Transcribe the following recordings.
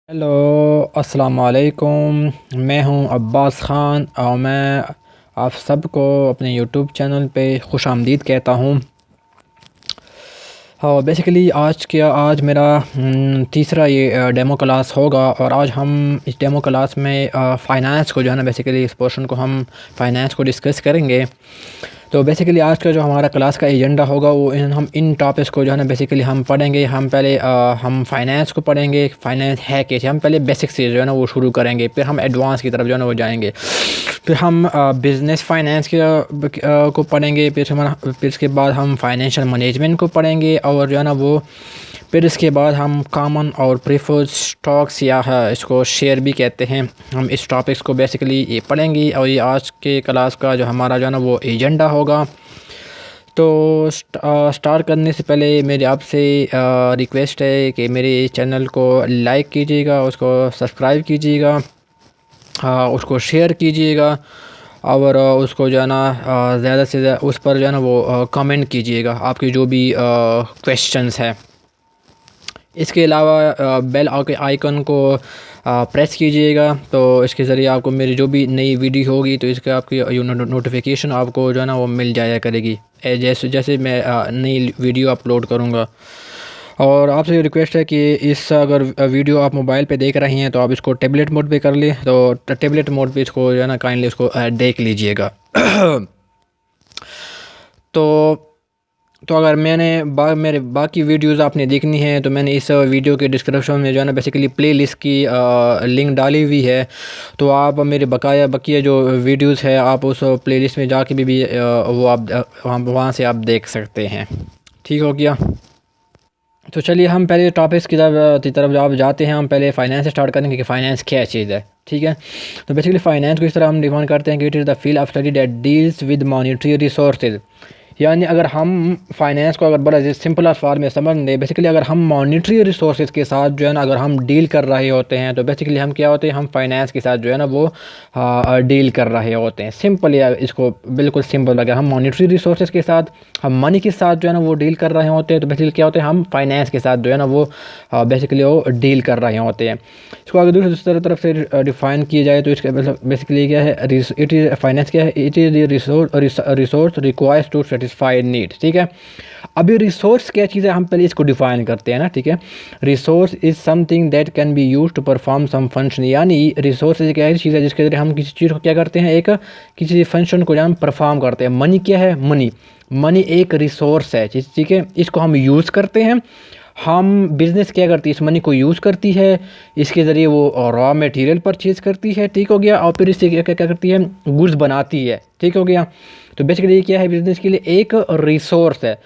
Hello, अस्सलाम वालेकुम। मैं हूं अब्बास ख़ान और मैं आप सबको अपने यूट्यूब चैनल पे खुश आमदीद कहता हूं। हाँ, बेसिकली आज मेरा तीसरा ये डेमो क्लास होगा और आज हम इस डेमो क्लास में फ़ाइनेंस को जो है ना, बेसिकली इस पोर्शन को हम फ़ाइनेंस को डिस्कस करेंगे। तो बेसिकली आज का जो हमारा क्लास का एजेंडा होगा वो हम इन टॉपिक्स को जो है ना बेसिकली हम पढ़ेंगे। हम पहले हम फाइनेंस को पढ़ेंगे, फाइनेंस है कैसे। हम पहले बेसिक से जो है ना वो शुरू करेंगे, फिर हम एडवांस की तरफ जो है ना वो जाएंगे। फिर हम बिज़नेस फाइनेंस के को पढ़ेंगे। फिर इसके बाद हम फाइनेंशियल मैनेजमेंट को पढ़ेंगे और जो है ना वो फिर इसके बाद हम कॉमन और प्रेफर्ड स्टॉक्स या इसको शेयर भी कहते हैं, हम इस टॉपिक्स को बेसिकली ये पढ़ेंगे। और ये आज के क्लास का जो हमारा जो है ना वो एजेंडा होगा। तो स्टार्ट करने से पहले मेरी आपसे रिक्वेस्ट है कि मेरे चैनल को लाइक कीजिएगा, उसको सब्सक्राइब कीजिएगा, उसको शेयर कीजिएगा और उसको जो है ना ज़्यादा से ज़्यादा उस पर जो है ना वो कमेंट कीजिएगा आपके जो भी क्वेश्चंस है। इसके अलावा बेल आइकन को प्रेस कीजिएगा, तो इसके ज़रिए आपको मेरी जो भी नई वीडियो होगी तो इसके आपकी नोटिफिकेशन आपको जो है ना वो मिल जाया करेगी जैसे जैसे मैं नई वीडियो अपलोड करूँगा। और आपसे रिक्वेस्ट है कि इस अगर वीडियो आप मोबाइल पे देख रही हैं तो आप इसको टैबलेट मोड पे कर लें, तो टैबलेट मोड पे इसको जो है ना काइंडली इसको देख लीजिएगा। तो अगर मेरे बाकी वीडियोस आपने देखनी है तो मैंने इस वीडियो के डिस्क्रिप्शन में जो है ना बेसिकली प्लेलिस्ट की लिंक डाली हुई है। तो आप मेरे बकिया जो वीडियोस है आप उस प्लेलिस्ट में जाके भी वो आप वहाँ से आप देख सकते हैं। ठीक हो गया। तो चलिए हम पहले टॉपिक्स की तरफ आप जाते हैं। हम पहले फाइनेंस से स्टार्ट करेंगे कि फ़ाइनेंस क्या चीज़ है। ठीक है, तो बेसिकली फ़ाइनेंस को इस तरह हम डिफाइन करते हैं कि it is the field of study that deals with monetary resources. यानी अगर हम फाइनेंस को अगर बड़ा सिंपल फॉर्म में समझ लें, बेसिकली अगर हम मॉनेटरी रिसोर्सेज के साथ जो है ना अगर हम डील कर रहे होते हैं तो बेसिकली हम क्या होते हैं, हम फाइनेंस के साथ जो है ना वो डील कर रहे होते हैं। सिंपल या इसको बिल्कुल सिंपल अगर हम मॉनेटरी रिसोर्सेज के साथ, हम मनी के साथ जो है ना वो डील कर रहे होते हैं तो बेसिकली क्या होते हैं, हम फाइनेंस के साथ जो है ना वो बेसिकली वो डील कर रहे होते हैं। इसको अगर दूसरी तरफ से डिफाइन किया जाए तो इसका बेसिकली क्या है, इट इज़ फाइनेंस क्या है, it is the resource requires to satisfy needs. ठीक है, अभी रिसोर्स क्या चीज़ है हम पहले इसको डिफाइन करते हैं ना। ठीक है, resource is something that can be use to perform some function. यानी रिसोर्स क्या है, चीज़ है जिसके ज़रिए हम किसी चीज़ को क्या करते हैं, एक किसी फंक्शन को जो हम परफॉर्म करते हैं। मनी क्या है, मनी एक रिसोर्स है। ठीक है, इसको हम यूज़ करते हैं। हम बिज़नेस क्या करती है, इस मनी को यूज़ करती है, इसके ज़रिए वो रॉ मटेरियल परचेज़ करती है। ठीक हो गया, और फिर इससे क्या क्या करती है, गुड्स बनाती है। ठीक हो गया, तो बेसिकली ये क्या है, बिज़नेस के लिए एक रिसोर्स है।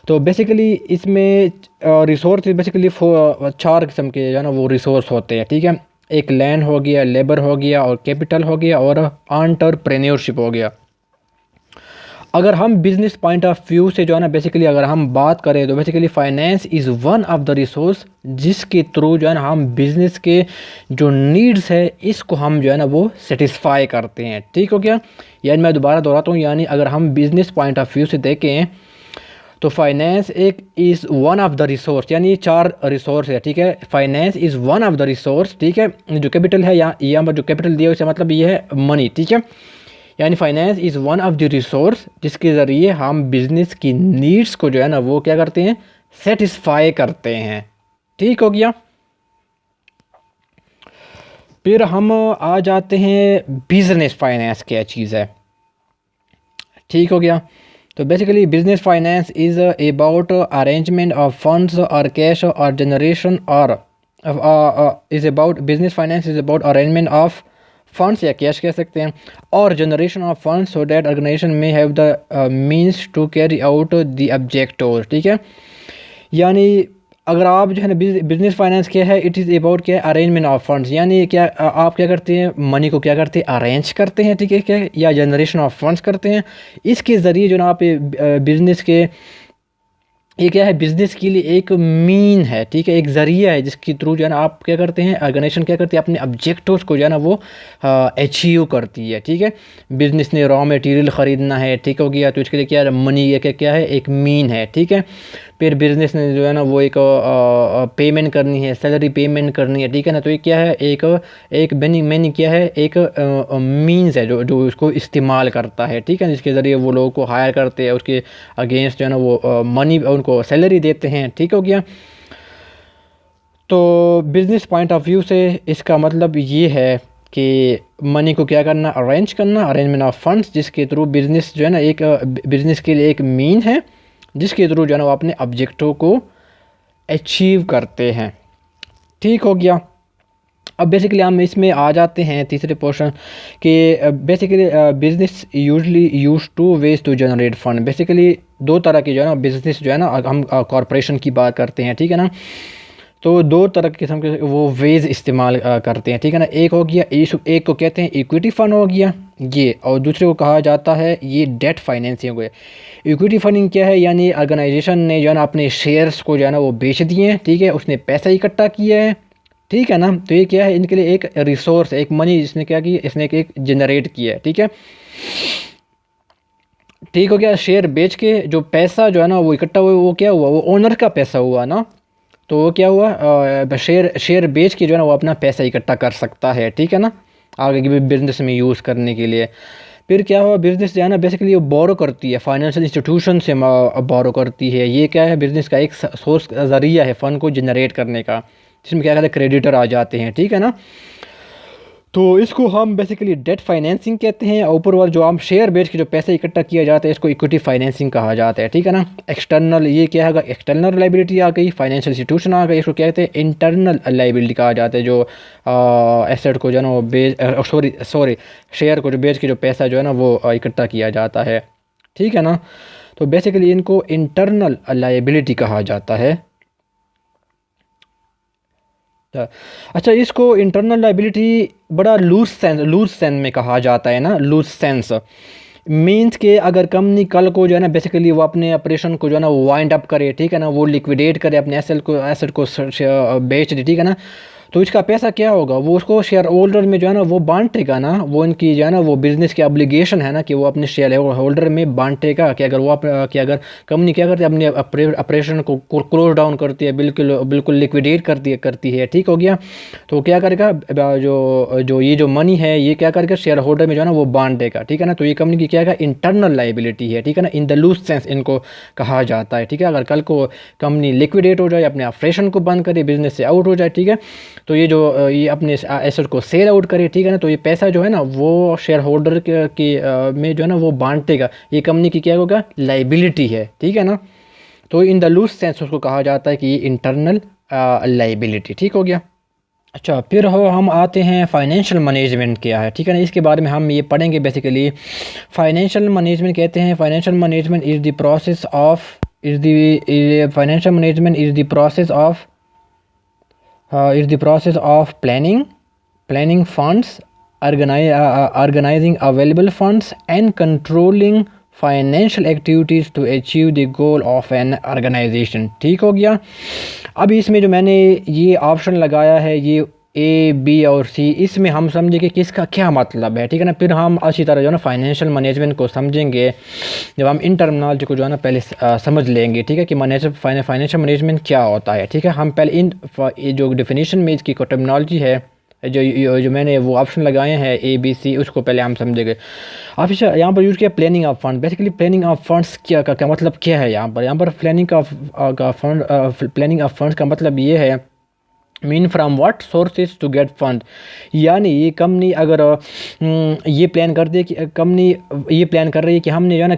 तो बेसिकली इसमें रिसोर्स बेसिकली 4 किस्म के जो है ना वो रिसोर्स होते हैं। ठीक है, एक लैंड हो गया, लेबर हो गया और कैपिटल हो गया और एंटरप्रेन्योरशिप हो गया। अगर हम बिज़नेस पॉइंट ऑफ व्यू से जो है ना बेसिकली अगर हम बात करें तो basically finance is one of the resource जिसके थ्रू जो है ना हम बिज़नेस के जो नीड्स है इसको हम जो है ना वो सेटिस्फाई करते हैं। ठीक हो गया, यानी मैं दोबारा दोहराता हूँ, यानी अगर हम बिज़नेस पॉइंट ऑफ व्यू से देखें तो फाइनेंस एक is one of the resource, यानी 4 रिसोर्स है। ठीक है, finance is one of the resource. ठीक है, जो कैपिटल है यहाँ पर जो कैपिटल दिया उसका मतलब ये है मनी। ठीक है, यानी finance is one of the resource जिसके ज़रिए हम बिज़नेस की नीड्स को जो है ना वो क्या करते हैं, सेटिस्फाई करते हैं। ठीक हो गया, फिर हम आ जाते हैं बिज़नेस फाइनेंस क्या चीज़ है। ठीक हो गया, तो basically business finance is about arrangement of funds और कैश और जनरेशन और is about business finance is about arrangement of funds या कैश कह सकते हैं और generation of funds so that organization में have the means to carry out the objectives. ठीक है, यानी अगर आप जो है ना बिजनेस फाइनेंस क्या है, इट इज़ अबाउट क्या है, अरेंजमेंट ऑफ फंड्स। यानी क्या आप क्या करते हैं, मनी को क्या करते हैं, अरेंज करते हैं। ठीक है, क्या या जनरेशन ऑफ फंड्स करते हैं। इसके ज़रिए जो ना आप बिज़नेस के ये क्या है, बिज़नेस के लिए एक मीन है। ठीक है, एक ज़रिया है जिसके थ्रू जो है ना आप क्या करते हैं, ऑर्गेनाइजेशन क्या करती है, अपने ऑब्जेक्टिव्स को जो है ना वो अचीव करती है। ठीक है, बिज़नेस ने रॉ मटेरियल ख़रीदना है। ठीक हो गया, तो इसके लिए क्या है, मनी ये क्या क्या है, एक मीन है। ठीक है, फिर बिज़नेस ने जो है ना वो एक पेमेंट करनी है, सैलरी पेमेंट करनी है, ठीक है ना। तो ये क्या है, एक एक मैंने क्या है, एक मीन्स है जो जो उसको इस्तेमाल करता है, ठीक है, जिसके ज़रिए वो लोगों को हायर करते हैं, उसके अगेंस्ट जो है ना वो मनी उनको सैलरी देते हैं, ठीक हो गया। तो बिज़नेस पॉइंट ऑफ व्यू से इसका मतलब ये है कि मनी को क्या करना, अरेंज करना, अरेंजमेंट ऑफ फंड्स, जिसके थ्रू बिज़नेस जो है ना एक बिज़नेस के लिए एक मीन है जिसके थ्रू जो है ना वो अपने ऑब्जेक्टिव को अचीव करते हैं, ठीक हो गया। अब बेसिकली हम इसमें आ जाते हैं तीसरे पोर्शन कि basically business usually use two ways to generate fund. Basically दो तरह की जो है ना बिज़नेस जो है ना, हम कॉरपोरेशन की बात करते हैं, ठीक है ना। तो दो तरह के किस्म के वो वेज इस्तेमाल करते हैं, ठीक है ना। एक हो गया, एक को कहते हैं इक्विटी फ़ंड हो गया ये, और दूसरे को कहा जाता है ये डेट फाइनेंसिंग हो गया। इक्विटी फंडिंग क्या है, यानी ऑर्गेनाइजेशन ने जो है ना अपने शेयर्स को जो है ना वो बेच दिए हैं, ठीक है, उसने पैसा इकट्ठा किया है, ठीक है ना। तो ये क्या है, इनके लिए एक रिसोर्स, एक मनी जिसने क्या किया, इसने एक जनरेट किया है, ठीक है, ठीक हो गया। शेयर बेच के जो पैसा जो है ना वो इकट्ठा हुआ, वो क्या हुआ, वो ओनर का पैसा हुआ ना। तो वो क्या हुआ, शेयर शेयर बेच के जो है ना वो अपना पैसा इकट्ठा कर सकता है, ठीक है ना, आगे की बिजनेस में यूज़ करने के लिए। फिर क्या हुआ, बिज़नेस जो है ना बेसिकली वो बोरो करती है, फाइनेंशियल इंस्टीट्यूशन से बोरो करती है। ये क्या है, बिज़नेस का एक सोर्स ज़रिया है फ़ंड को जनरेट करने का, जिसमें क्या कहते हैं क्रेडिटर आ जाते हैं, ठीक है ना। तो इसको हम बेसिकली डेट फाइनेंसिंग कहते हैं। ऊपर वाला जो हम शेयर बेच के जो पैसे इकट्ठा किया जाता है इसको इक्विटी फाइनेंसिंग कहा जाता है, ठीक है ना। एक्सटर्नल, ये क्या है, एक्सटर्नल लाइबिलिटी आ गई, फाइनेंशियल इंस्टीट्यूशन आ गई, इसको कहते हैं इंटरनल लाइबिलिटी कहा जाता है। जो एसेट को जो है ना वो सॉरी शेयर को जो बेच के जो पैसा जो है ना वो इकट्ठा किया जाता है, ठीक है ना। तो बेसिकली इनको इंटरनल लाइबिलिटी कहा जाता है। अच्छा, इसको इंटरनल लाइबिलिटी बड़ा लूज सेंस में कहा जाता है ना, लूज सेंस मीन्स के अगर कंपनी कल को जो है ना बेसिकली वो अपने ऑपरेशन को जो है ना वो वाइंड अप करे, ठीक है ना, वो लिक्विडेट करे, अपने एसेट को बेच दे, ठीक है ना। तो इसका पैसा क्या होगा, वो उसको शेयर होल्डर में जो है ना वो बांटेगा ना, वो इनकी जो है ना वो बिज़नेस की ऑब्लिगेशन है ना कि वो अपने शेयर होल्डर में बांटेगा कि अगर वो कि अगर कंपनी क्या करती है, अपने ऑपरेशन को क्लोज डाउन करती है, बिल्कुल बिल्कुल लिक्विडेट करती है, ठीक हो गया। तो क्या करेगा, जो जो ये जो मनी है ये क्या करेगा, शेयर होल्डर में जो है ना वो बांटेगा, ठीक है ना। तो ये कंपनी की क्या है, इंटरनल लाइबिलिटी है, ठीक है ना, इन द लूज सेंस इनको कहा जाता है, ठीक है। अगर कल को कंपनी लिक्विडेट हो जाए, अपने ऑपरेशन को बंद करे, बिजनेस से आउट हो जाए, ठीक है, तो ये जो ये अपने एसेट को सेल आउट करे, ठीक है ना, तो ये पैसा जो है ना वो शेयर होल्डर के में जो है ना वो बांटेगा, ये कंपनी की क्या होगा, लाइबिलिटी है, ठीक है ना। तो इन द लूज सेंस उसको कहा जाता है कि ये इंटरनल लाइबिलिटी, ठीक हो गया। अच्छा, फिर हम आते हैं फाइनेंशियल मैनेजमेंट क्या है, ठीक है ना, इसके बारे में हम ये पढ़ेंगे। बेसिकली फाइनेंशियल मैनेजमेंट कहते हैं, financial management is the process of financial management is the process of is the process of planning funds, organizing available funds and controlling financial activities to achieve the goal of an organisation, ठीक हो गया। अब इसमें जो मैंने ये option लगाया है, ये ए बी और सी, इसमें हम समझेंगे कि इसका क्या मतलब है, ठीक है ना। फिर हम अच्छी तरह जो है ना फाइनेंशियल मैनेजमेंट को समझेंगे, जब हम इन टर्मिनोलॉजी को जो है ना पहले समझ लेंगे, ठीक है, कि फाइनेंशियल मैनेजमेंट क्या होता है, ठीक है। हम पहले इन जो डेफिनेशन में इसकी टर्मिनोलॉजी है, जो मैंने वो ऑप्शन लगाए हैं ए बी सी, उसको पहले हम समझेंगे। आप यहाँ पर यूज़ किया planning of fund. Basically planning of funds क्या मतलब क्या है, यहाँ पर प्लानिंग ऑफ फंड्स का मतलब ये है, mean from what sources to get fund, यानी ये कंपनी अगर ये प्लान कर दे कि कंपनी ये प्लान कर रही है कि हमने जो है ना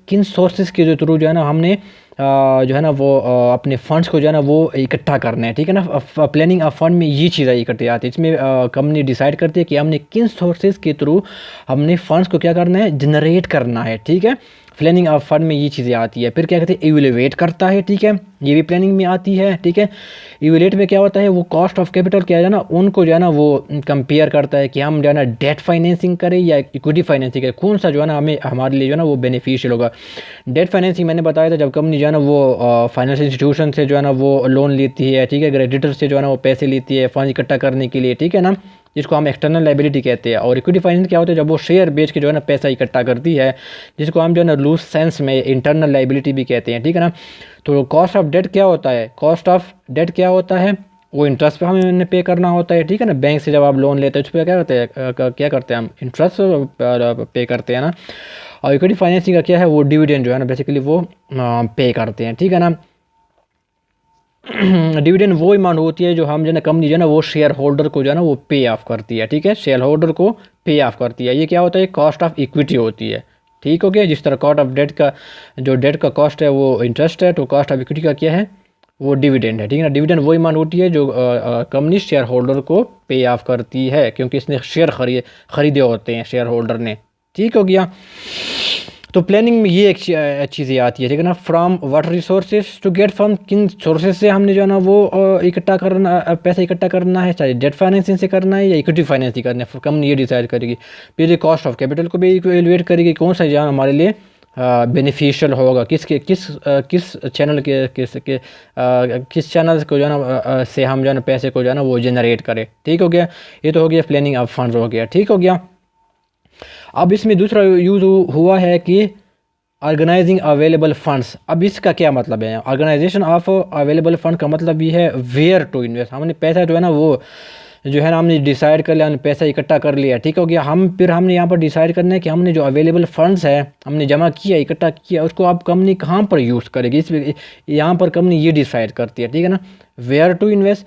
किन सोर्सेज के जो थ्रू जो है ना हमने जो है ना वो अपने फंड्स को जो है ना वो इकट्ठा करना है, ठीक है ना। प्लानिंग ऑफ फंड में ये चीज़ें इकट्ठी आती है, इसमें कंपनी डिसाइड करती है कि हमने किन सोर्सेज के थ्रू हमने फंड्स को क्या करना है, जनरेट करना है, ठीक है। प्लानिंग ऑफ फंड में ये चीज़ें आती है। फिर क्या कहते हैं, इवेलुएट करता है, ठीक है, ये भी प्लानिंग में आती है, ठीक है। इवेलुएट में क्या होता है, वो कॉस्ट ऑफ कैपिटल क्या है ना, उनको जो है ना वो कंपेयर करता है कि हम जो है ना डेट फाइनेंसिंग करें या इक्विटी फाइनेंसिंग करें, कौन सा जो है ना हमें हमारे लिए जो है ना वो बेनिफिशियल होगा। डेट फाइनेंसिंग मैंने बताया था, जब कंपनी जो है ना वो फाइनेंशियल इंस्टीट्यूशन से जो है ना वो लोन लेती है, ठीक है, क्रेडिटर से जो है ना वो पैसे लेती है फंड इकट्ठा करने के लिए, ठीक है ना। जिसको हम एक्सटर्नल लाइबिलिटी कहते हैं। और इक्विटी फाइनेंस क्या होता है, जब वो शेयर बेच के जो है ना पैसा इकट्ठा करती है, जिसको हम जो है ना लूज सेंस में इंटरनल लाइबिलिटी भी कहते हैं, ठीक है ना। तो कॉस्ट ऑफ डेट क्या होता है, कॉस्ट ऑफ डेट क्या होता है, वो इंटरेस्ट पे हमें पे करना होता है, ठीक है ना। बैंक से जब आप लोन लेते हैं उस पर क्या करते हैं हम, इंटरेस्ट पे करते हैं ना। और इक्विटी फाइनेंसिंग का क्या है, वो डिविडेंड जो है ना बेसिकली वो पे करते हैं, ठीक है ना। डिविडेंड वो अमाउंट होती है जो हम जो है ना कंपनी जो है ना वो शेयर होल्डर को जो है ना वो पे ऑफ करती है, ठीक है, शेयर होल्डर को पे ऑफ करती है। ये क्या होता है, कॉस्ट ऑफ इक्विटी होती है, ठीक हो गया। जिस तरह कॉस्ट ऑफ डेट का जो डेट का कॉस्ट है वो इंटरेस्ट है, तो कॉस्ट ऑफ इक्विटी का क्या है, वो डिविडेंड है, ठीक है ना। डिविडेंड वो अमाउंट होती है जो कंपनी शेयर होल्डर को पे ऑफ करती है, क्योंकि इसने शेयर खरीदे होते हैं शेयर होल्डर ने, ठीक हो गया। तो प्लानिंग में ये एक चीज़ें आती है, ठीक है ना। From what resources to get fund, किन सोर्सेज से हमने जो है ना वो इकट्ठा करना, पैसा इकट्ठा करना है, चाहे डेट फाइनेंसिंग से करना है या इक्विटी फाइनेंसिंग करना है, कंपनी ये डिसाइड करेगी। फिर कॉस्ट ऑफ कैपिटल को भी इवेलुएट करेगी, कौन सा जो हमारे लिए बेनिफिशियल होगा, किस चैनल किस चैनल को जो है ना से हम जो है ना पैसे को जो है ना वो जनरेट करें, ठीक हो गया। ये तो हो गया प्लानिंग ऑफ फंड्स हो गया, ठीक हो गया। अब इसमें दूसरा यूज़ हुआ है कि ऑर्गेनाइजिंग अवेलेबल फंड्स। अब इसका क्या मतलब है, ऑर्गेनाइजेशन ऑफ अवेलेबल फंड का मतलब ये है वेयर टू इन्वेस्ट। हमने पैसा जो है ना वो जो है ना हमने डिसाइड कर लिया, हमने पैसा इकट्ठा कर लिया, ठीक हो गया। फिर हमने यहाँ पर डिसाइड करना है कि हमने जो अवेलेबल फंड्स है हमने जमा किया, इकट्ठा किया, उसको अब कंपनी कहाँ पर यूज़ करेगी, इस यहाँ पर कंपनी ये डिसाइड करती है, ठीक है ना। Where to invest,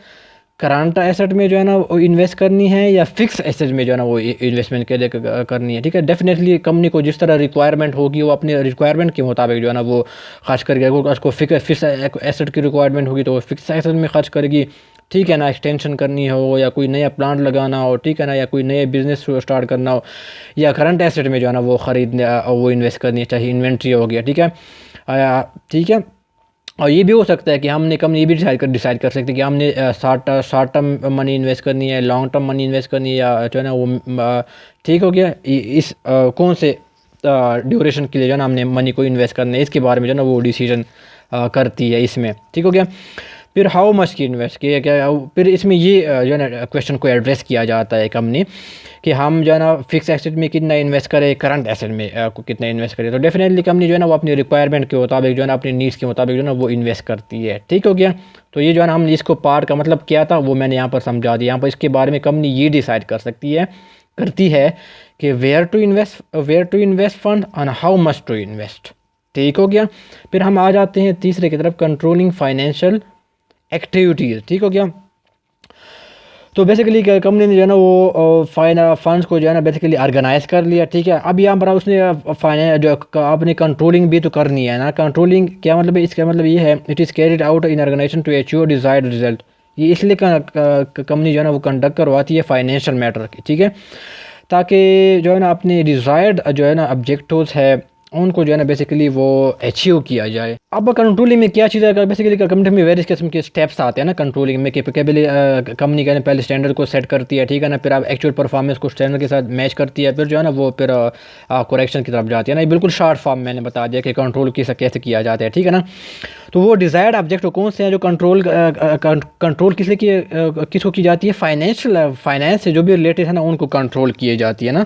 current asset में जो है ना वो इन्वेस्ट करनी है या फिक्स एसेट में जो है ना वो इन्वेस्टमेंट के लिए करनी है, ठीक है। डेफिनेटली कंपनी को जिस तरह रिक्वायरमेंट होगी वो अपने रिक्वायरमेंट के मुताबिक जो है ना वो खर्च करेगी। अगर उसको फिक्स एसेट की रिक्वायरमेंट होगी तो वो फिक्स एसेट में खर्च करेगी, ठीक है ना। एक्सटेंशन करनी हो या कोई नया प्लांट लगाना हो, ठीक है ना, या कोई नए बिजनेस स्टार्ट करना हो, या करंट एसेट में जो है ना वो खरीदने वो इन्वेस्ट करनी है, चाहे इन्वेंट्री हो गया, ठीक है, ठीक है। और ये भी हो सकता है कि हमने कंपनी ये भी डिसाइड कर सकते हैं कि हमने शॉर्ट टर्म मनी इन्वेस्ट करनी है, लॉन्ग टर्म मनी इन्वेस्ट करनी है, या जो है ना वो ठीक हो गया, इस कौन से ड्यूरेशन के लिए जो है ना हमने मनी को इन्वेस्ट करना है, इसके बारे में जो है ना वो डिसीजन करती है इसमें, ठीक हो गया। फिर हाउ मच की इन्वेस्ट किया क्या, फिर इसमें ये जो है ना क्वेश्चन को एड्रेस किया जाता है कंपनी कि हम जो है ना फिक्स एसेट में कितना इन्वेस्ट करें, करंट एसेट में को कितना इन्वेस्ट करें। तो डेफिनेटली कंपनी जो है ना वो अपनी रिक्वायरमेंट के मुताबिक जो है ना अपनी नीड्स के मुताबिक जो है ना वो इन्वेस्ट करती है, ठीक हो गया। तो ये जो है ना हम इसको पार्ट का मतलब क्या था वो मैंने यहाँ पर समझा दिया। यहाँ पर इसके बारे में कंपनी ये डिसाइड करती है कि where to invest fund and how much to invest, ठीक हो गया। फिर हम आ जाते हैं तीसरे की तरफ, कंट्रोलिंग फाइनेंशियल एक्टिविटीज़, ठीक हो गया। तो बेसिकली कंपनी ने जो है ना वो फंड्स को जो है ना बेसिकली ऑर्गेनाइज कर लिया, ठीक है। अब यहाँ पर उसने जो अपनी कंट्रोलिंग भी तो करनी है ना। कंट्रोलिंग क्या मतलब है, इसका मतलब ये है it is carried out in organisation to achieve desired result. ये इसलिए कंपनी जो है ना वो कंडक्ट करवाती है फाइनेंशियल मैटर की, ठीक है, ताकि जो है ना अपने डिज़ायर्ड जो है ना ऑब्जेक्टिव्स है उनको जो है ना बेसिकली वो अचीव किया जाए। अब कंट्रोलिंग में क्या चीज़ है, बेसिकली कंपनी में वेरियस किस्म के स्टेप्स आते हैं ना कंट्रोलिंग में, कि कंपनी का पहले स्टैंडर्ड को सेट करती है, ठीक है ना, फिर आप एक्चुअल परफॉर्मेंस को स्टैंडर्ड के साथ मैच करती है, फिर जो है ना वो फिर करेक्शन की तरफ जाती है ना। बिल्कुल शॉर्ट फॉर्म मैंने बता दिया कि कंट्रोल कैसे किया जाता है, ठीक है ना। तो वो डिज़ायर्ड ऑब्जेक्टिव कौन से हैं जो कंट्रोल किसको की जाती है, फाइनेंस से जो भी रिलेटेड है ना उनको कंट्रोल किए जाती है ना।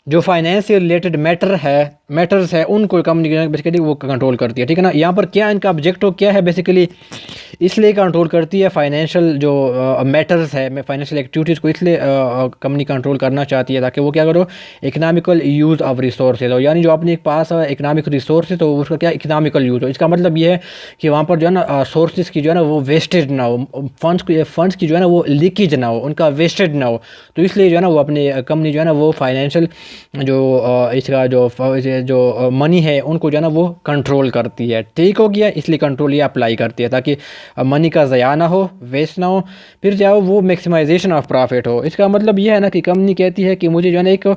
जो फाइनेंस से रिलेटेड मैटर्स है उनको कंपनी बेसिकली वो कंट्रोल करती है, ठीक है ना। यहाँ पर क्या इनका ऑब्जेक्टिव क्या है, बेसिकली इसलिए कंट्रोल करती है फाइनेंशियल जो मैटर्स है, फाइनेंशियल एक्टिविटीज़ को इसलिए कंपनी कंट्रोल करना चाहती है ताकि वो क्या करो, इकनॉमिकल यूज़ ऑफ रिसोर्सेज हो, यानी जो अपने पास इकनॉमिक रिसोर्स है तो उसका क्या इकनॉमिकल यूज़ हो। इसका मतलब ये है कि वहाँ पर जो है ना सोर्सेज की जो है ना वो वेस्टेज ना हो, फंड्स की जो है ना वो लीकेज ना हो, उनका वेस्टेज ना हो। तो इसलिए जो है ना वो अपनी कंपनी जो है ना वो फाइनेंशियल जो इसका जो मनी है उनको जो है ना वो कंट्रोल करती है, ठीक हो गया। इसलिए कंट्रोल ये अप्लाई करती है ताकि मनी का ज़या ना हो, वेस्ट ना हो, फिर जाओ वो मैक्सिमाइजेशन ऑफ प्रॉफिट हो। इसका मतलब ये है ना कि कंपनी कहती है कि मुझे जो है ना एक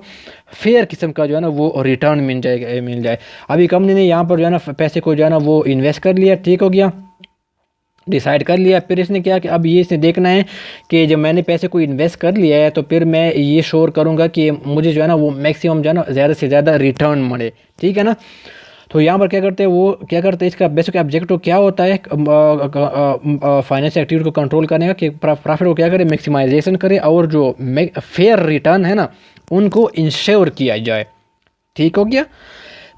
फेयर किस्म का जो है ना वो रिटर्न मिल जाए। अभी कंपनी ने यहाँ पर जो है ना पैसे को जो है ना वो इन्वेस्ट कर लिया, ठीक हो गया, डिसाइड कर लिया। फिर इसने क्या कि अब ये इसने देखना है कि जब मैंने पैसे को इन्वेस्ट कर लिया है तो फिर मैं ये श्योर करूँगा कि मुझे जो है ना वो मैक्सिमम जो है ना ज़्यादा से ज़्यादा रिटर्न मिले, ठीक है ना। तो यहाँ पर क्या करते हैं, वो क्या करते हैं, इसका बेसिक ऑब्जेक्टिव क्या होता है फाइनेंशियल एक्टिविटी को कंट्रोल करने का, कि प्रॉफिट को क्या करे, मैक्सिमाइजेशन करे, और जो फेयर रिटर्न है ना उनको इंश्योर किया जाए। ठीक हो गया।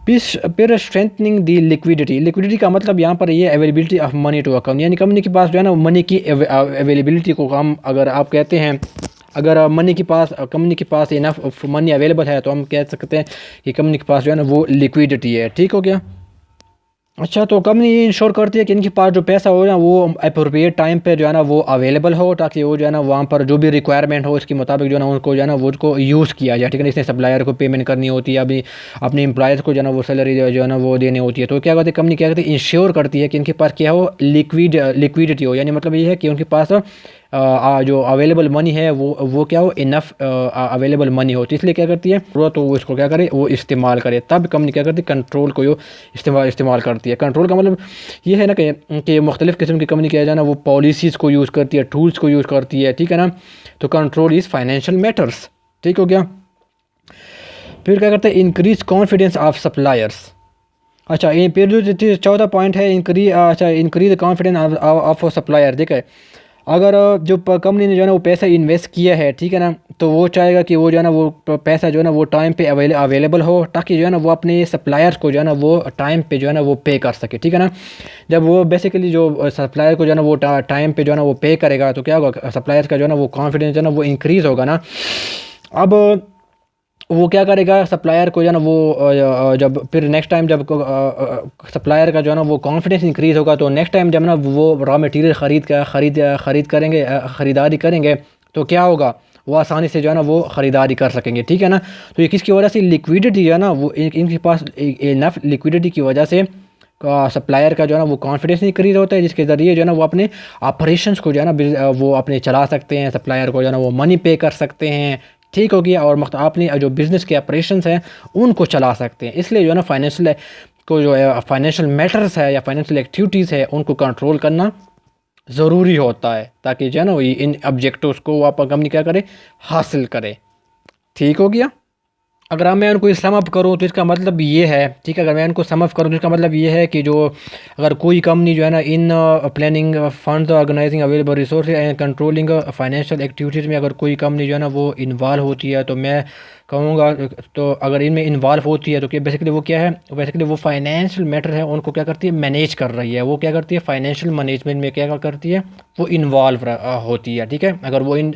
फिर स्ट्रेंथनिंग दी लिक्विडिटी। लिक्विडिटी का मतलब यहाँ पर ये availability of money to account, यानी कंपनी के पास जो है ना मनी की अवेलेबिलिटी को हम, अगर आप कहते हैं, अगर मनी के पास, कंपनी के पास इनफ मनी अवेलेबल है, तो हम कह सकते हैं कि कंपनी के पास जो है ना वो लिक्विडिटी है। ठीक हो गया। अच्छा, तो कंपनी ये इंश्योर करती है कि इनके पास जो पैसा हो ना वो अप्रोप्रिएट टाइम पे जो है ना वो अवेलेबल हो, ताकि वो जो है ना वहाँ पर जो भी रिक्वायरमेंट हो उसके मुताबिक जो है ना उनको जो है ना वो उसको यूज़ किया जाए। ठीक है, इसने सप्लायर को पेमेंट करनी होती है, अभी अपने एम्प्लॉयज़ को जो है ना वो सैलरी जो है ना वो देनी होती है। तो क्या करती है कंपनी, क्या करती है, इंश्योर करती है कि इनके पास क्या हो, लिक्विडिटी हो, यानी मतलब ये है कि उनके पास जो अवेलेबल मनी है वो क्या हो, इनफ अवेलेबल मनी हो। तो इसलिए क्या करती है, तो वो इसको क्या करे, वो इस्तेमाल करे। तब कंपनी क्या करती है, कंट्रोल को यो इस्तेमाल करती है। कंट्रोल का मतलब ये है ना कि मुख्तलिफ़ किस्म की कंपनी क्या है ना वो पॉलिसीज़ को यूज़ करती है, टूल्स को यूज़ करती है। ठीक है ना। तो कंट्रोल इज़ फाइनेंशियल मैटर्स। ठीक हो गया। फिर क्या करते हैं, इंक्रीज कॉन्फिडेंस ऑफ सप्लायर्स। अच्छा, ये फिर जो चौथा पॉइंट है, इंक्रीज कॉन्फिडेंस ऑफ सप्लायर। ठीक है, अगर जो कंपनी ने जो है ना वो पैसा इन्वेस्ट किया है, ठीक है ना, तो वो चाहेगा कि वो जो है ना वो पैसा जो है ना वो टाइम पे अवेलेबल हो, ताकि जो है ना वो अपने सप्लायर्स को जो है ना वो टाइम पे जो है ना वो पे कर सके। ठीक है ना। जब वो बेसिकली जो सप्लायर को जो है ना वो टाइम पे जो है ना वो पे करेगा, तो क्या होगा, सप्लायर्स का जो है ना वो कॉन्फिडेंस जो है ना वो इंक्रीज़ होगा ना। अब वो क्या करेगा, सप्लायर को जो है ना वो जब फिर नेक्स्ट टाइम जब सप्लायर का जो है ना वो कॉन्फिडेंस इंक्रीज़ होगा, तो नेक्स्ट टाइम जब ना वो रॉ मटेरियल ख़रीद करेंगे, ख़रीदारी करेंगे, तो क्या होगा, वो आसानी से जो है ना वो ख़रीदारी कर सकेंगे। ठीक है ना। तो ये किसकी वजह से, लिक्विडिटी जो है ना वो इनके पास इनफ लिक्विडिटी की वजह से सप्लायर का जो है ना वो कॉन्फिडेंस इंक्रीज़ होता है, जिसके ज़रिए जो है ना वो अपने ऑपरेशंस को जो है ना वो अपने चला सकते हैं, सप्लायर को जो है ना वो मनी पे कर सकते हैं। ठीक हो गया। और अपने जो बिज़नेस के ऑपरेशंस हैं उनको चला सकते हैं। इसलिए जो है ना फाइनेंशियल को जो है फाइनेंशियल मैटर्स है या फाइनेंशियल एक्टिविटीज़ है उनको कंट्रोल करना ज़रूरी होता है, ताकि जो है ना इन ऑब्जेक्टिव्स को आप कंपनी क्या करे, हासिल करे। ठीक हो गया। अगर मैं उनको सम अप करूँ तो इसका मतलब ये है, ठीक है, अगर मैं उनको सम अप करूँ तो इसका मतलब ये है कि जो अगर कोई कंपनी जो है ना in planning funds, organising available resource and controlling financial activities में अगर कोई कंपनी जो है ना वो इन्वॉल्व होती है, तो मैं कहूँगा, तो अगर इनमें इन्वॉल्व होती है तो क्या बेसिकली वो क्या है, बेसिकली वो फाइनेंशियल मैटर है उनको क्या करती है, मैनेज कर रही है। वो क्या करती है, फाइनेंशियल मैनेजमेंट में क्या करती है, वो इन्वॉल्व होती है। ठीक है, अगर वो इन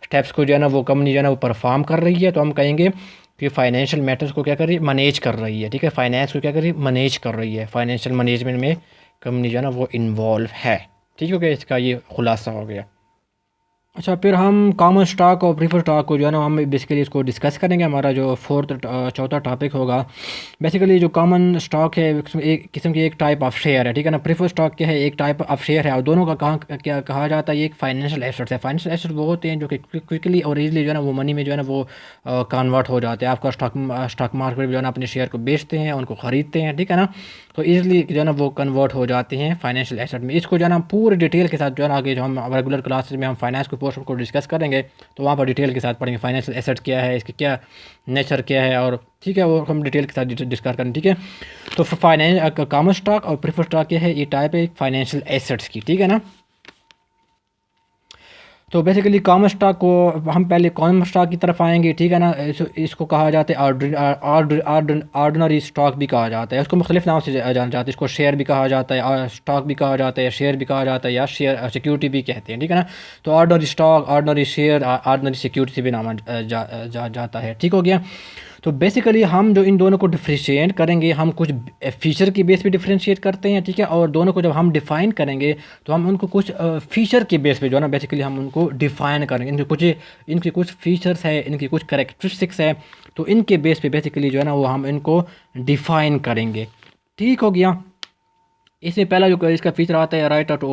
स्टेप्स को जो है ना वो कंपनी जो है ना वो परफॉर्म कर रही है, तो हम कहेंगे कि फाइनेंशियल मैटर्स को क्या कर रही है, मैनेज कर रही है। ठीक है, फाइनेंस को क्या कर रही है, मैनेज कर रही है। फाइनेंशियल मैनेजमेंट में कंपनी जो है ना वो इन्वॉल्व है। ठीक हो गया, इसका ये खुलासा हो गया। अच्छा, फिर हम कॉमन स्टॉक और प्रीफर स्टॉक को जो है ना हम बेसिकली इसको डिस्कस करेंगे। हमारा जो चौथा टॉपिक होगा, बेसिकली जो कॉमन स्टॉक है एक किस्म की एक टाइप ऑफ शेयर है। ठीक है ना। प्रीफर स्टॉक क्या है, एक टाइप ऑफ शेयर है, और दोनों का क्या कहा जाता है, ये एक फाइनेंशियल एसेट्स है। फाइनेंशियल एसेट्स वो होते हैं जो कि क्विकली और ईजिली जो है ना वो मनी में जो है ना वो कन्वर्ट हो जाते हैं। आपका स्टॉक मार्केट जो है ना अपने शेयर को बेचते हैं, उनको ख़रीदते हैं। ठीक है ना। तो ईजिली जो है ना वो कन्वर्ट हो जाते हैं फाइनेंशियल एसेट में। इसको जो है ना पूरी डिटेल के साथ जो है ना आगे जो हम रेगुलर क्लासेस में हम फाइनेंस के पोर्शन को डिस्कस करेंगे, तो वहाँ पर डिटेल के साथ पढ़ेंगे फाइनेंशियल एसेट क्या है, इसके क्या नेचर क्या है, और ठीक है वो हम डिटेल के साथ डिस्कस करेंगे। ठीक है। तो कॉमन स्टॉक और प्रेफर्ड स्टॉक क्या है, ये टाइप है फाइनेंशियल एसेट्स की। ठीक है ना। तो बेसिकली कॉमन स्टॉक को हम पहले कॉमन स्टॉक की तरफ आएंगे। ठीक है ना। इसको कहा जाता है ऑर्डिनरी स्टॉक भी कहा जाता है। इसको मुख्तलिफ नाम से जाना जाता है। इसको शेयर भी कहा जाता है, स्टॉक भी कहा जाता है, शेयर भी कहा जाता है, या शेयर सिक्योरिटी भी कहते हैं। ठीक है ना। तो ordinary stock, ordinary share, ordinary security से भी नाम जाता है। ठीक हो गया। तो बेसिकली हम जो इन दोनों को डिफ्रेंशिएट करेंगे, हम कुछ फीचर की बेस पे डिफ्रेंशिएट करते हैं। ठीक है। और दोनों को जब हम डिफ़ाइन करेंगे, तो हम उनको कुछ फीचर के बेस पे जो है ना बेसिकली हम उनको डिफ़ाइन करेंगे। इनके कुछ फीचर्स है, इनकी कुछ करेक्टरिस्टिक्स है, तो इनके बेस पे बेसिकली जो है ना वो हम इनको डिफ़ाइन करेंगे। ठीक हो गया। इसमें पहला जो इसका फीचर आता है राइट ऑफ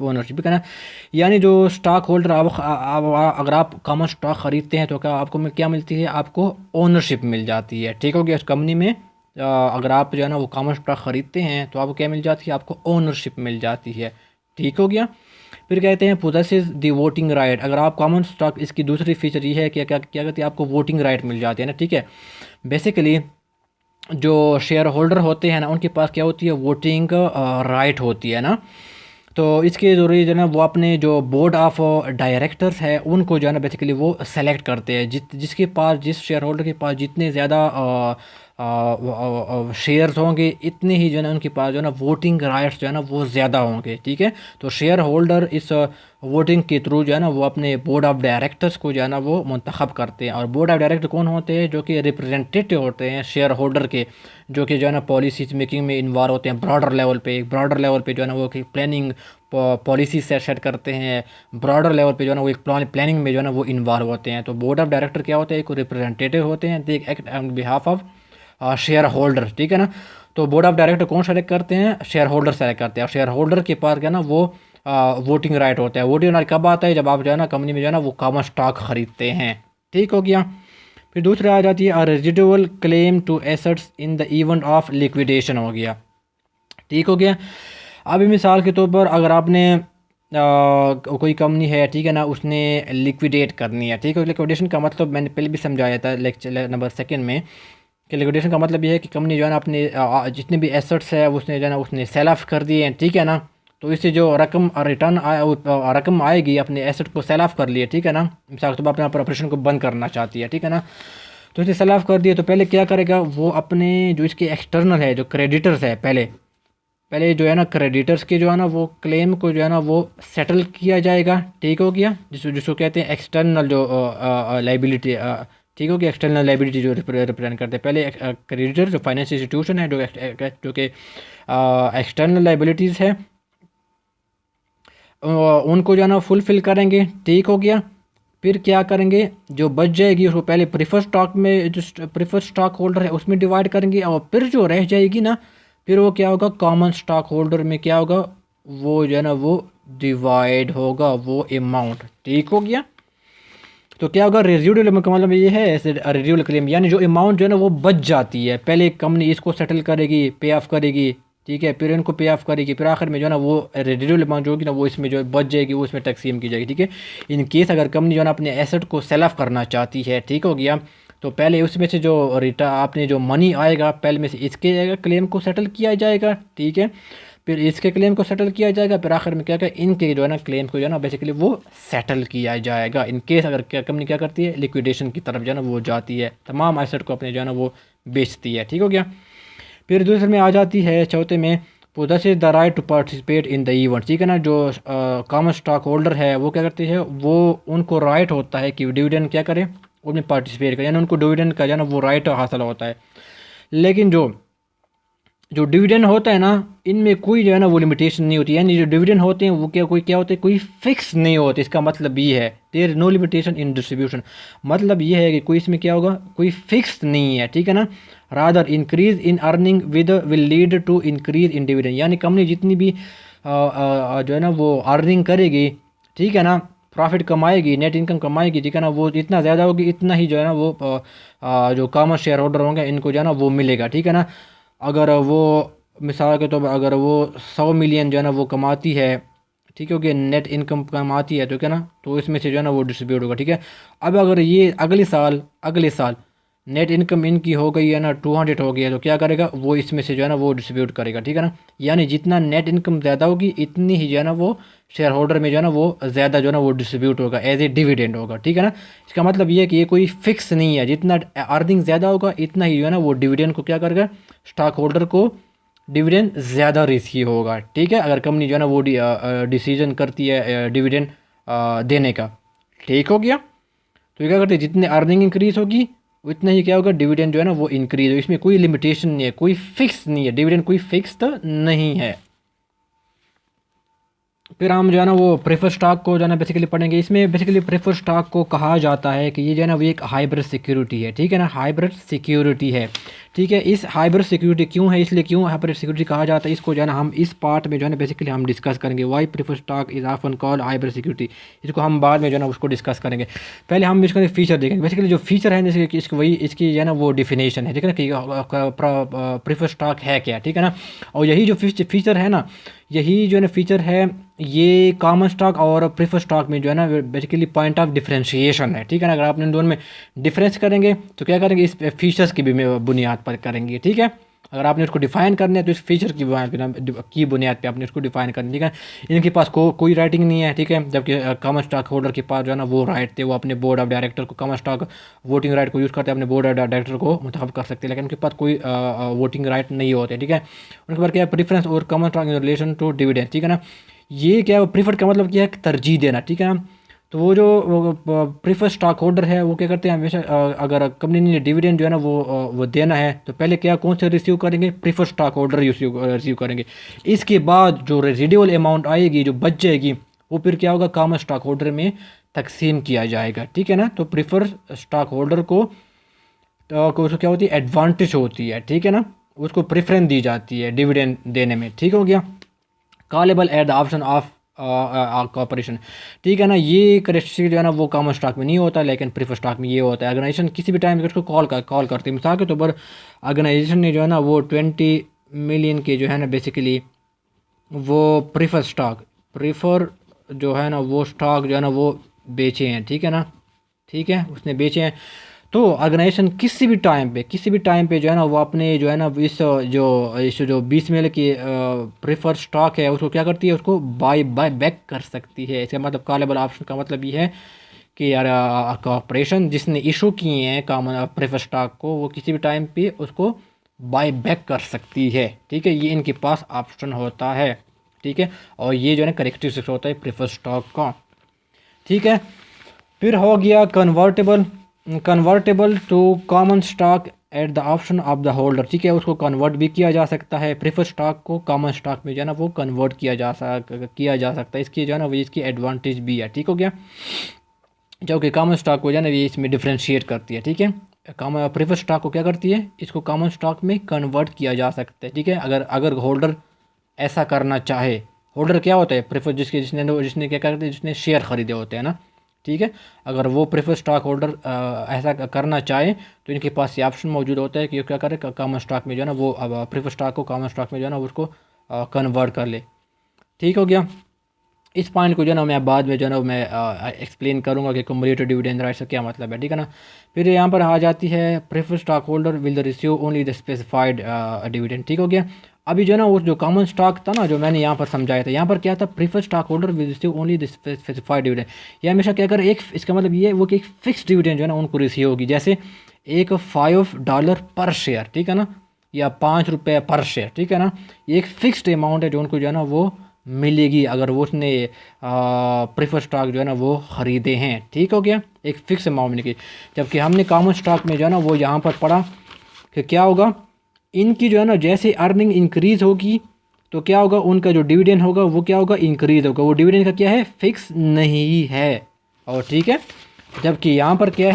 ओनरशिप है ना, यानी जो स्टॉक होल्डर अगर आप कॉमन स्टॉक ख़रीदते हैं तो क्या आपको क्या मिलती है, आपको ओनरशिप मिल जाती है। ठीक हो गया। उस कंपनी में अगर आप जो है ना वो कॉमन स्टॉक ख़रीदते हैं तो आपको क्या मिल जाती है, आपको ओनरशिप मिल जाती है। ठीक हो गया। फिर कहते हैं पोजेसेस द वोटिंग राइट। अगर आप कॉमन स्टॉक, इसकी दूसरी फीचर ये है कि क्या कहते हैं, आपको वोटिंग राइट मिल जाती है ना। ठीक है। बेसिकली जो शेयर होल्डर होते हैं ना, उनके पास क्या होती है, वोटिंग राइट होती है ना। तो इसके ज़रूरी जो है ना, वो अपने जो बोर्ड ऑफ डायरेक्टर्स है उनको जो है ना बेसिकली वो सेलेक्ट करते हैं। जिसके पास, जिस शेयर होल्डर के पास जितने ज़्यादा शेयर्स होंगे, इतने ही जो है ना उनके पास जो है ना वोटिंग राइट्स जो है ना वो ज़्यादा होंगे। ठीक है, तो शेयर होल्डर इस वोटिंग के थ्रू जो है ना वो अपने बोर्ड ऑफ डायरेक्टर्स को जो है ना वो मुंतखब करते हैं। और बोर्ड ऑफ डायरेक्टर कौन होते हैं, जो कि रिप्रेजेंटेटिव होते हैं शेयर होल्डर के, जो कि जो है ना पॉलिसीज मेकिंग में इन्वॉल्व होते हैं ब्रॉडर लेवल पे। एक ब्रॉडर लेवल पे जो है ना वो प्लानिंग पॉलिसी सेट करते हैं। ब्रॉडर लेवल पे जो है ना वो एक प्लानिंग में जो है ना वो इन्वॉल्व होते हैं। तो बोर्ड ऑफ डायरेक्टर क्या होते हैं, एक रिप्रेजेंटेटिव होते हैं, they act on behalf of share holder. ठीक है ना, तो बोर्ड ऑफ डायरेक्टर कौन सेलेक्ट करते हैं, शेयर होल्डर सेलेक्ट करते हैं। और शेयर होल्डर के पास क्या ना वो वोटिंग राइट होता है। वोटिंग राइट कब आता है, जब आप जो है ना कंपनी में जो है ना वो कॉमन स्टॉक खरीदते हैं। ठीक हो गया। फिर दूसरा आ जाती है residual claim to assets in the event of liquidation, हो गया। ठीक हो गया। अभी मिसाल के तौर पर अगर आपने कोई कंपनी है, ठीक है ना, उसने लिक्विडेट करनी है। ठीक है, लिक्विडेशन का मतलब मैंने पहले भी समझाया था लेक्चर नंबर 2 में, कि लिक्विडेशन का मतलब ये है कि कंपनी जो है ना अपने जितने भी एसेट्स है उसने जो है ना उसने सेल ऑफ कर दिए हैं। ठीक है ना, तो इससे जो रकम रिटर्न रकम आएगी, अपने एसेट को सेल ऑफ कर लिए। ठीक है ना, मिसाल के तौर पर अपने ऑपरेशन को बंद करना चाहती है। ठीक है ना, तो इसे सेल ऑफ कर दिए तो पहले क्या करेगा वो, अपने जो इसके एक्सटर्नल है, जो क्रेडिटर्स है, पहले पहले जो है ना क्रेडिटर्स के जो है ना वो क्लेम को जो है ना वो सेटल किया जाएगा। ठीक हो गया, जिसको कहते हैं एक्सटर्नल जो लाइबिलिटी। ठीक हो गया, एक्सटर्नल लाइबिलिटी जो रिप्रेजेंट करते हैं। पहले क्रेडिटर जो फाइनेंस इंस्टीट्यूशन है, जो कि एक्सटर्नल लाइबिलिटीज़ है, उनको जो है ना फुलफ़िल करेंगे। ठीक हो गया। फिर क्या करेंगे, जो बच जाएगी उसको पहले प्रीफर स्टॉक में, जो प्रीफर स्टॉक होल्डर है उसमें डिवाइड करेंगे। और फिर जो रह जाएगी ना, फिर वो क्या होगा, कॉमन स्टॉक होल्डर में क्या होगा, वो जो है ना वो डिवाइड होगा वो अमाउंट। ठीक हो गया। तो क्या होगा, रेजिडुअल का मतलब ये है, ऐसे रेजिडुअल क्लेम यानी जो अमाउंट जो है ना वो बच जाती है। पहले कंपनी इसको सेटल करेगी, पे ऑफ करेगी। ठीक है, फिर इनको पे ऑफ करेगी, फिर आखिर में जो है ना वो रेजिडुअल अमाउंट जो होगी ना वो इसमें जो बच जाएगी वो इसमें तकसीम की जाएगी। ठीक है, इन केस अगर कंपनी जो है ना अपने एसेट को सेल ऑफ करना चाहती है, ठीक हो गया, तो पहले उसमें से जो आपने जो मनी आएगा पहले में से इसके क्लेम को सेटल किया जाएगा। ठीक है, फिर इसके क्लेम को सेटल किया जाएगा, फिर आखिर में क्या क्या इनके जो है ना क्लेम को जो है ना बेसिकली वो सेटल किया जाएगा। इन केस अगर क्या कंपनी क्या करती है, लिक्विडेशन की तरफ जो है ना वो जाती है, तमाम एसेट को अपने जो है ना वो बेचती है। ठीक हो गया। फिर दूसरे में आ जाती है, चौथे में, possesses the right to participate in the event. ठीक है ना, जो कॉमन स्टॉक होल्डर है वो क्या करते हैं, वो उनको राइट होता है कि डिविडेंड क्या करें, उनमें पार्टिसिपेट करें, यानी उनको डिविडेंड का जो है ना वो राइट हासिल होता है। लेकिन जो जो डिविडेंड होता है ना, इनमें कोई जो है ना वो लिमिटेशन नहीं होती। यानी जो डिविडेंड होते हैं वो क्या होते हैं, कोई फिक्स नहीं होते। इसका मतलब ये है, there is no limitation in distribution. मतलब ये है कि कोई इसमें क्या होगा, कोई फिक्स नहीं है। ठीक है ना, rather increase in earning with will lead to increase in dividend. यानी कंपनी जितनी भी जो है ना वो अर्निंग करेगी, ठीक है ना, प्रॉफिट कमाएगी, नेट इनकम कमाएगी, ठीक है ना, वो जितना ज़्यादा होगी इतना ही जो है ना वो जो कॉमन शेयर होल्डर होंगे इनको जो है ना वो मिलेगा। ठीक है ना, अगर वो मिसाल के तौर पर अगर वो 100 मिलियन जो है ना वो कमाती है, ठीक है, कि नेट इनकम कमाती है, तो क्या ना, तो इसमें से जो है ना वो डिस्ट्रीब्यूट होगा। ठीक है, अब अगर ये अगले साल नेट इनकम इनकी हो गई है ना 200 हो गई है, तो क्या करेगा वो इसमें से जो है ना वो डिस्ट्रीब्यूट करेगा। ठीक है ना, यानी जितना नेट इनकम ज़्यादा होगी इतनी ही जो है ना वो शेयर होल्डर में जो है ना वो ज़्यादा जो है ना वो डिस्ट्रीब्यूट होगा, एज ए डिविडेंड होगा। ठीक है ना, इसका मतलब ये है कि ये कोई फिक्स नहीं है, जितना अर्निंग ज़्यादा होगा इतना ही जो है ना वो डिविडेंड को क्या करेगा, स्टॉक होल्डर को डिविडेंड ज़्यादा रिसीव होगा। ठीक है, अगर कंपनी जो है ना वो डिसीजन करती है डिविडेंड देने का। ठीक हो गया। तो ये क्या करते हैं, जितने अर्निंग इंक्रीज होगी उतना ही क्या होगा, डिविडेंड जो है ना वो इंक्रीज हो। इसमें कोई लिमिटेशन नहीं है, कोई फिक्स नहीं है, डिविडेंड कोई फिक्स तो नहीं है। फिर हम जो है ना वो प्रेफर स्टॉक को जो है ना बेसिकली पढ़ेंगे। इसमें बेसिकली प्रेफर स्टॉक को कहा जाता है कि ये जो है ना वो एक हाइब्रिड सिक्योरिटी है। ठीक है ना, हाइब्रिड सिक्योरिटी है। ठीक है, इस हाइब्रिड सिक्योरिटी क्यों है, इसलिए क्यों हाइब्रिड सिक्योरिटी कहा जाता है, इसको जो है ना हम इस पार्ट में जो है ना बेसिकली हम डिस्कस करेंगे। Why prefer stock is often called hybrid security, इसको हम बाद में जो है ना उसको डिस्कस करेंगे। पहले हम इसका फीचर देखेंगे। बेसिकली जो फीचर है जैसे कि इसकी वही इसकी जो है ना वो डिफिनेशन है। ठीक है ना, कि प्रेफर स्टॉक है क्या। ठीक है ना, और यही जो फीचर है ना, यही जो है ना फीचर है ये कॉमन स्टॉक और प्रेफर्ड स्टॉक में जो है ना बेसिकली पॉइंट ऑफ डिफरेंशिएशन है, ठीक है ना। अगर आप इन दोनों में डिफरेंस करेंगे तो क्या करेंगे, इस फीचर्स की भी बुनियाद पर करेंगे, ठीक है। अगर आपने उसको डिफाइन करना है तो इस फीचर की बुनियाद पे आपने उसको डिफाइन करना, ठीक है। इनके पास कोई राइटिंग नहीं है, ठीक है। जबकि कॉमन स्टॉक होल्डर के पास जो है ना वो राइट थे, वो अपने बोर्ड ऑफ डायरेक्टर को कॉमन स्टॉक वोटिंग राइट को यूज़ करते हैं, अपने बोर्ड ऑफ डायरेक्टर को मुंतखब कर सकते हैं, लेकिन उनके पास कोई वोटिंग राइट नहीं होते, ठीक है। उनके पास क्या है, प्रेफरेंस और common stock in relation to dividend, ठीक है ना। ये क्या है, प्रीफर्ड का मतलब क्या है, तरजीह देना, ठीक है ना। तो वो जो प्रीफर्ड स्टॉक होल्डर है वो क्या करते हैं हमेशा, अगर कंपनी ने डिविडेंड जो है ना वो देना है तो पहले क्या कौन से रिसीव करेंगे, प्रीफर्ड स्टॉक होल्डर रिसीव करेंगे। इसके बाद जो रेजिडुअल अमाउंट आएगी, जो बच जाएगी, वो फिर क्या होगा, कॉमन स्टॉक होल्डर में तकसीम किया जाएगा, ठीक है ना। तो प्रीफर्ड स्टॉक होल्डर को उसको क्या होती है, एडवांटेज होती है, ठीक है ना। उसको प्रेफरेंस दी जाती है डिविडेंड देने में, ठीक हो गया। Callable at the option of corporation, ठीक है ना। ये करेक्टरिस्टिक जो है ना वो कॉमन स्टॉक में नहीं होता, लेकिन प्रीफर्ड स्टॉक में ये होता है। ऑर्गेनाइजेशन किसी भी टाइम उसको कॉल करती है, मिसाल के तौर पर ऑर्गेनाइजेशन ने जो है ना वो 20 मिलियन के जो है ना बेसिकली वो प्रीफर जो है ना वो स्टॉक जो है ना वो बेचे हैं, ठीक है ना, ठीक है, उसने बेचे हैं। तो ऑर्गेनाइजेशन किसी भी टाइम पे जो है ना वो अपने जो है ना इस जो 20 मिलियन की प्रेफर स्टॉक है उसको क्या करती है, उसको बाय बैक कर सकती है। इसका मतलब कॉलेबल ऑप्शन का मतलब ये है कि यार कॉर्पोरेशन जिसने इशू किए हैं कॉमन प्रेफर स्टॉक को, वो किसी भी टाइम पे उसको बाय बैक कर सकती है, ठीक है। ये इनके पास ऑप्शन होता है, ठीक है। और ये जो है ना करेक्टरिस्टिक्स होता है प्रेफर स्टॉक का, ठीक है। फिर हो गया convertible to common stock at the option of the holder, ठीक है। उसको कन्वर्ट भी किया जा सकता है, प्रेफर स्टॉक को कॉमन स्टॉक में जो है ना वो कन्वर्ट किया जा सकता है। इसकी जो है ना वो इसकी एडवांटेज भी है, ठीक हो गया। जो कि कॉमन स्टॉक को जो है ना ये इसमें डिफ्रेंशिएट करती है, ठीक है। कॉमन प्रेफर स्टॉक को क्या करती है, इसको कॉमन स्टॉक में कन्वर्ट किया जा सकता है, ठीक है। अगर होल्डर ऐसा करना चाहे, होल्डर क्या होता है, प्रेफर जिसने क्या करते हैं, जिसने शेयर खरीदे होते हैं ना, ठीक है। अगर वो प्रेफर स्टॉक होल्डर ऐसा करना चाहे तो इनके पास ये ऑप्शन मौजूद होता है कि क्या करे, कॉमन स्टॉक में जो है ना वो प्रेफर स्टॉक को कॉमन स्टॉक में जो है ना उसको कन्वर्ट कर ले, ठीक हो गया। इस पॉइंट को जो है ना मैं बाद में जो है ना मैं एक्सप्लेन करूँगा कि क्युमुलेटिव डिविडेंड राइट से क्या मतलब है, ठीक है ना। फिर यहाँ पर आ जाती है prefer stock holder will receive only the specified dividend, ठीक हो गया। अभी जो है ना वो जो कॉमन स्टॉक था ना, जो मैंने यहाँ पर समझाया था, यहाँ पर क्या था, prefer stock holder will receive only the specified dividend. ये हमेशा क्या करे, एक इसका मतलब ये है वो कि एक फिक्स डिविडेंड जो है ना उनको रिसीव होगी, जैसे एक $5 पर शेयर, ठीक है ना, या ₹5 पर शेयर, ठीक है ना। ये एक फिक्स्ड अमाउंट है जो उनको जो है ना वो मिलेगी अगर वो उसने प्रेफर स्टॉक जो है ना वो ख़रीदे हैं, ठीक हो गया। एक फ़िक्स अमाउंट मिलेगी। जबकि हमने कॉमन स्टॉक में जो है ना वो यहाँ पर पढ़ा कि क्या होगा, इनकी जो है ना जैसे अर्निंग इंक्रीज़ होगी तो क्या होगा, उनका जो डिविडेंड होगा वो क्या होगा, इंक्रीज़ होगा। वो डिविडेंड का क्या है, फिक्स नहीं है, और ठीक है। जबकि यहाँ पर क्या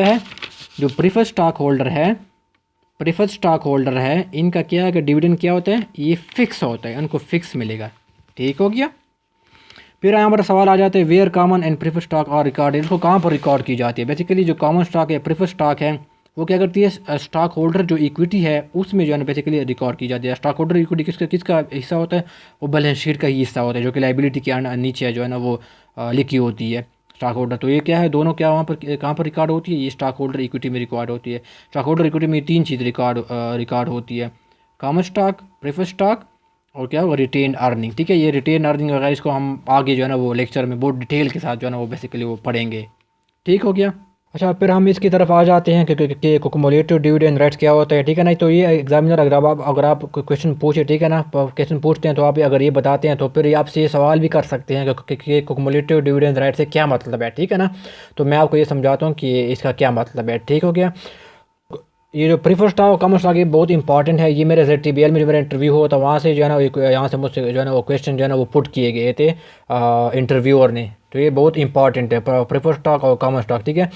है, जो प्रेफर स्टॉक होल्डर है इनका क्या है कि डिविडेंड क्या होता है, ये फिक्स होता है, उनको फिक्स मिलेगा, ठीक हो गया। फिर यहाँ पर सवाल आ जाते हैं where common and prefer stock और रिकॉर्ड, इसको कहाँ पर रिकॉर्ड की जाती है। बेसिकली जो कॉमन स्टॉक है, प्रेफर स्टॉक है, वो क्या करती है, स्टॉक होल्डर जो इक्विटी है उसमें जो है ना बेसिकली रिकॉर्ड की जाती है। स्टॉक होल्डर इक्विटी किसका हिस्सा होता है, वो बैलेंस शीट का ही हिस्सा होता है, जो कि लाइबिलिटी के नीचे जो है ना वो लिखी होती है स्टॉक होल्डर। तो ये क्या है, दोनों क्या वहाँ पर कहाँ पर रिकॉर्ड होती है, ये स्टॉक होल्डर इक्विटी में रिकॉर्ड होती है। स्टॉक होल्डर इक्विटी में 3 चीज़ रिकॉर्ड होती है, कॉमन स्टॉक, प्रेफर स्टॉक और क्या होगा, रिटेन अर्निंग, ठीक है। ये रिटेन अर्निंग वगैरह इसको हम आगे जो है ना वो लेक्चर में बहुत डिटेल के साथ जो है ना वो बेसिकली वो पढ़ेंगे, ठीक हो गया। अच्छा, फिर हम इसकी तरफ आ जाते हैं कि क्युमुलेटिव डिविडेंड राइट्स क्या होता है, ठीक है ना। तो ये एग्जामिनर अगर आप क्वेश्चन पूछे, ठीक है ना, क्वेश्चन पूछते हैं तो आप अगर ये बताते हैं तो फिर आपसे ये सवाल भी कर सकते हैं कि क्युमुलेटिव डिविडेंड राइट से क्या मतलब है, ठीक है ना। तो मैं आपको ये समझाता हूँ कि इसका क्या मतलब है, ठीक हो गया। ये जो प्रीफर स्टॉक और कॉमन स्टॉक ये बहुत इंपॉर्टेंट है। ये मेरे ZTBL में जो मेरा इंटरव्यू हुआ था वहाँ से जो है ना यहाँ से मुझसे जो है ना वो क्वेश्चन जो है ना वो पुट किए गए थे इंटरव्यूअर ने। तो ये बहुत इंपॉर्टेंट है प्रेफर स्टॉक और कॉमन स्टॉक, ठीक है।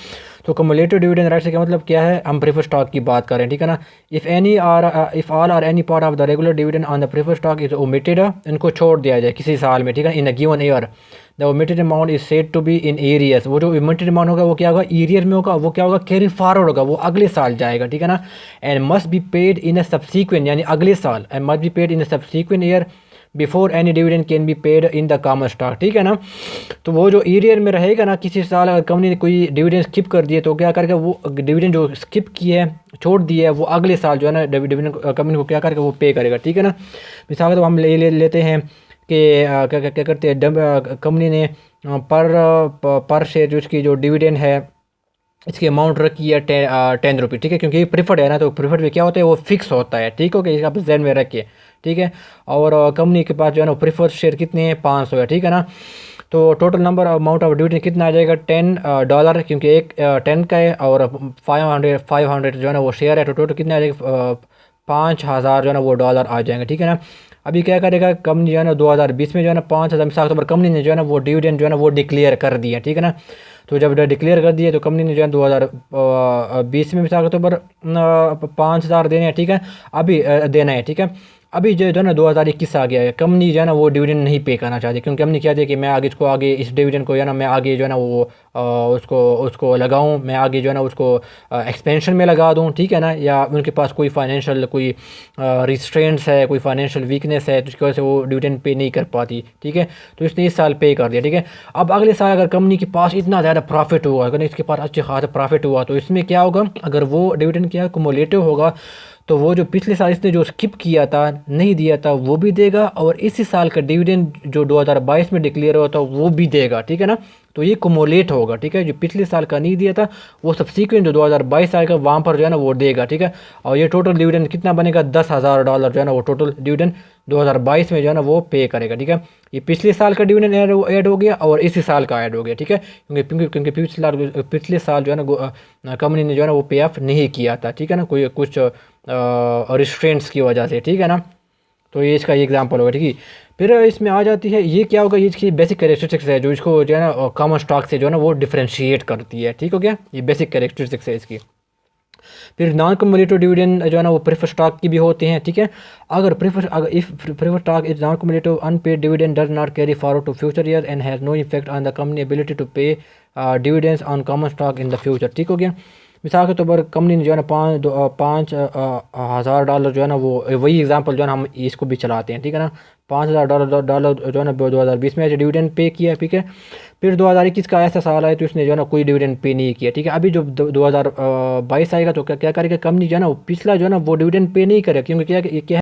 तो क्युमुलेटिव डिविडेंड राइट से क्या मतलब क्या है, हम प्रेफर स्टॉक की बात करें, ठीक है ना। If all or any part of the regular dividend on the prefer stock is omitted, इनको छोड़ दिया जाए किसी साल में, ठीक है, in a given year, the omitted amount is said to be in arrears. वो जो ओमिटेड अमाउंट होगा वो क्या होगा, एरियर में होगा, वो क्या होगा, कैरी फॉरवर्ड होगा, वो अगले साल जाएगा, ठीक है ना। And must be paid in a subsequent, यानी अगले साल, and must be paid in a subsequent year before any dividend can be paid in the common stock, ठीक है ना। तो वो जो ईरियर में रहेगा ना, किसी साल अगर कंपनी ने कोई डिविडेंड स्किप कर दिए तो क्या करके वो डिविडेंड जो स्किप किया है, छोड़ दिया है, वो अगले साल जो है ना डिविडेंड कंपनी को क्या करके वो पे करेगा, ठीक है ना। मिसाल तो हम लेते हैं कि क्या करते हैं, कंपनी ने पर शेयर जो उसकी जो डिविडेंड है इसकी अमाउंट रखी है 10 रुपये, ठीक है, क्योंकि ये प्रिफर्ड है ना, तो प्रिफर्ड में क्या होता है वो फिक्स होता है, ठीक है, कि आप जहन में रखिए, ठीक है। और कंपनी के पास जो है ना प्रिफर्ड शेयर कितने हैं, 500 है, ठीक है ना। तो total number amount of dividend कितना आ जाएगा, $10, क्योंकि एक 10 का है और 500 जो है ना वो शेयर है, तो टोटल कितना आ जाएगा, 5,000 जो है ना वो डॉलर आ जाएंगे, ठीक है ना। अभी क्या करेगा कंपनी जो है ना 2020 में जो है ना 5,000 मिसाल के तौर पर कंपनी ने जो है ना वो डिविडेंड जो है ना वो डिक्लेयर कर दिया, ठीक है ना। तो जब डिक्लेयर कर दिए तो कंपनी ने जो है 2020 में मिसाल के तौर पर 5,000 देने हैं, ठीक है, अभी देना है, ठीक है। अभी जो है ना 2021 आ गया है, कंपनी जो है ना वो डिविडेंड नहीं पे करना चाहती, क्योंकि कंपनी क्या है कि मैं आगे इसको आगे इस डिविडेंड को जो है ना मैं आगे जो है ना वो उसको उसको लगाऊं, मैं आगे जो है ना उसको एक्सपेंशन में लगा दूं, ठीक है ना, या उनके पास कोई फाइनेंशियल कोई रिस्ट्रेंट्स है, कोई फाइनेंशियल वीकनेस है, तो उसकी वजह से वो डिविडेंड पे नहीं कर पाती, ठीक है। तो इसने इस साल पे कर दिया, ठीक है। अब अगले साल अगर कंपनी के पास इतना ज़्यादा प्रॉफिट हुआ, अगर इसके पास अच्छे खासा प्रॉफिट हुआ, तो इसमें क्या होगा, अगर वो डिविडेंड क्या कुमुलेटिव होगा, तो वो जो पिछले साल इसने जो स्किप किया था, नहीं दिया था, वो भी देगा, और इसी साल का डिविडेंड जो 2022 में डिक्लेयर हुआ था वो भी देगा, ठीक है ना। तो ये कुमुलेट होगा, ठीक है, जो पिछले साल का नहीं दिया था वो सब्सिक्वेंट जो 2022 आएगा वहाँ पर जो है ना वो देगा, ठीक है। और ये टोटल डिविडेंड कितना बनेगा, $10,000 जो है ना वो टोटल डिविडेंड 2022 में जो है ना वो पे करेगा, ठीक है। ये पिछले साल का डिविडेंड ऐड हो गया और इसी साल का ऐड हो गया, ठीक है, क्योंकि पिछले साल जो है ना कंपनी ने जो है ना वो पे ऑफ नहीं किया था, ठीक है ना, कोई कुछ रिस्ट्रेंट्स की वजह से, ठीक है ना। तो ये इसका एग्जांपल होगा, ठीक है। फिर इसमें आ जाती है, ये क्या होगा, ये इसकी बेसिक कैरेक्टरिस्टिक्स है जो इसको जो है ना कॉमन स्टॉक से जो है ना वो डिफरेंशिएट करती है, ठीक हो गया, ये बेसिक कैरेक्टरिस्टिक्स है इसकी। फिर नॉन कम्युलेटिव डिविडेंड जो है ना वो प्रेफर स्टॉक की भी होते हैं, ठीक है। अगर if prefer stock is non cumulative unpaid dividend does not carry forward to future year and has no effect on the company ability to pay dividends on common stock in the future, ठीक हो गया। मिसाल के तौर पर company ने जो है ना पाँच हज़ार डॉलर जो है ना वो वही एग्जांपल जो है ना हम इसको भी चलाते हैं, ठीक है ना। $5,000 जो है ना 2020 में डिविडेंड पे किया, ठीक है। फिर 2021 का ऐसा साल आया तो इसने जो है ना कोई डिविडेंड पे नहीं किया, ठीक है। अभी जो 2022 आएगा तो क्या करेगा कंपनी जो है ना पिछला जो है ना वो डिविडेंड पे नहीं करेगा, क्योंकि क्या